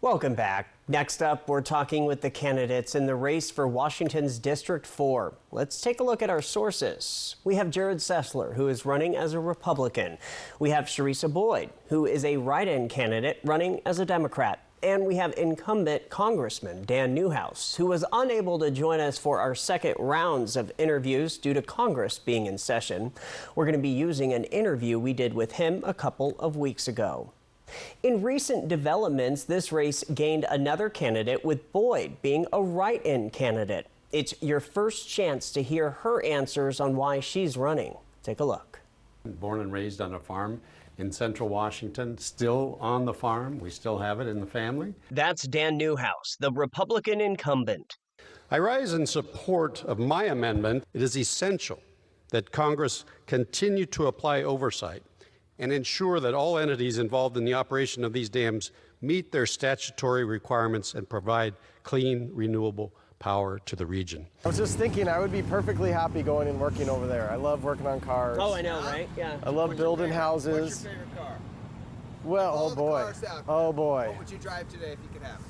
Welcome back. Next up, we're talking with the candidates in the race for Washington's District 4. Let's take a look at our sources. We have Jared Sessler, who is running as a Republican. We have Sharisa Boyd, who is a write-in candidate running as a Democrat. And we have incumbent Congressman Dan Newhouse, who was unable to join us for our second rounds of interviews due to Congress being in session. We're going to be using an interview we did with him a couple of weeks ago. In recent developments, this race gained another candidate, with Boyd being a write-in candidate. It's your first chance to hear her answers on why she's running. Take a look. Born and raised on a farm in central Washington, still on the farm. We still have it in the family. That's Dan Newhouse, the Republican incumbent. I rise in support of my amendment. It is essential that Congress continue to apply oversight and ensure that all entities involved in the operation of these dams meet their statutory requirements and provide clean, renewable power to the region. I was just thinking I would be perfectly happy going and working over there. I love working on cars. Oh, I know, right? Yeah. I love building houses. What's your favorite car? Well, oh boy. Oh boy. What would you drive today if you could have it?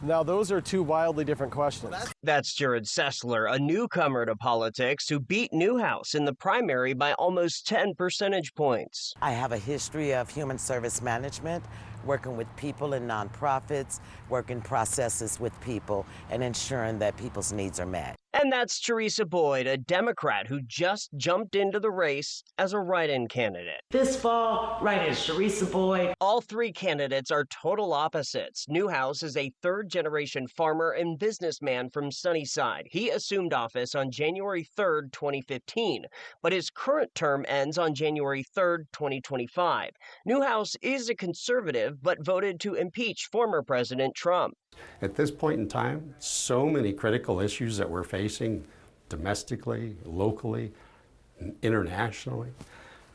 Now, those are two wildly different questions. That's Jared Sessler, a newcomer to politics who beat Newhouse in the primary by almost 10 percentage points. I have a history of human service management, working with people in nonprofits, working processes with people, and ensuring that people's needs are met. And that's Sharisa Boyd, a Democrat who just jumped into the race as a write-in candidate. This fall, write-in Sharisa Boyd. All three candidates are total opposites. Newhouse is a third-generation farmer and businessman from Sunnyside. He assumed office on January 3rd, 2015, but his current term ends on January 3rd, 2025. Newhouse is a conservative, but voted to impeach former President Trump. At this point in time, so many critical issues that we're facing domestically, locally, internationally.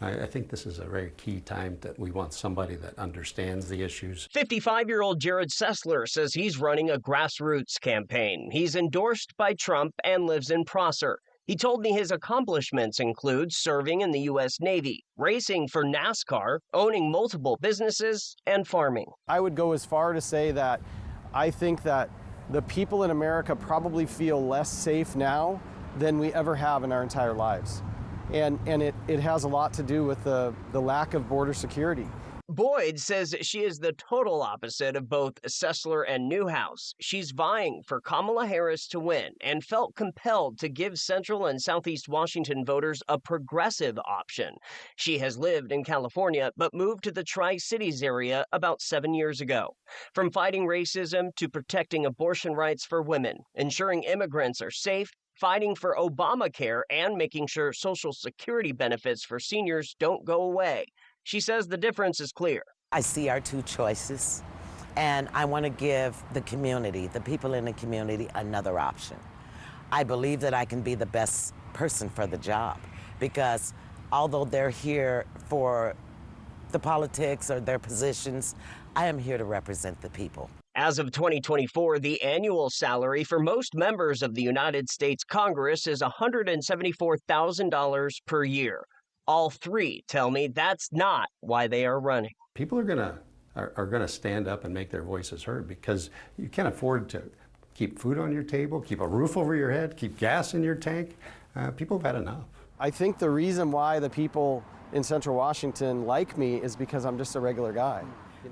I think this is a very key time that we want somebody that understands the issues. 55-year-old Jared Sessler says he's running a grassroots campaign. He's endorsed by Trump and lives in Prosser. He told me his accomplishments include serving in the U.S. Navy, racing for NASCAR, owning multiple businesses, and farming. I would go as far to say that I think that the people in America probably feel less safe now than we ever have in our entire lives. And it has a lot to do with the lack of border security. Boyd says she is the total opposite of both Sessler and Newhouse. She's vying for Kamala Harris to win and felt compelled to give Central and Southeast Washington voters a progressive option. She has lived in California but moved to the Tri-Cities area about 7 years ago. From fighting racism to protecting abortion rights for women, ensuring immigrants are safe, fighting for Obamacare, and making sure Social Security benefits for seniors don't go away. She says the difference is clear. I see our two choices, and I want to give the community, the people in the community, another option. I believe that I can be the best person for the job, because although they're here for the politics or their positions, I am here to represent the people. As of 2024, the annual salary for most members of the United States Congress is $174,000 per year. All three tell me that's not why they are running. People are gonna stand up and make their voices heard, because you can't afford to keep food on your table, keep a roof over your head, keep gas in your tank. People have had enough. I think the reason why the people in Central Washington like me is because I'm just a regular guy.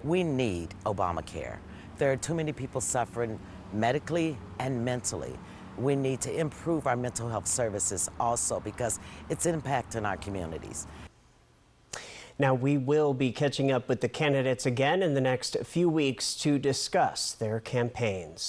We need Obamacare. There are too many people suffering medically and mentally. We need to improve our mental health services also, because it's impacting our communities. Now, we will be catching up with the candidates again in the next few weeks to discuss their campaigns.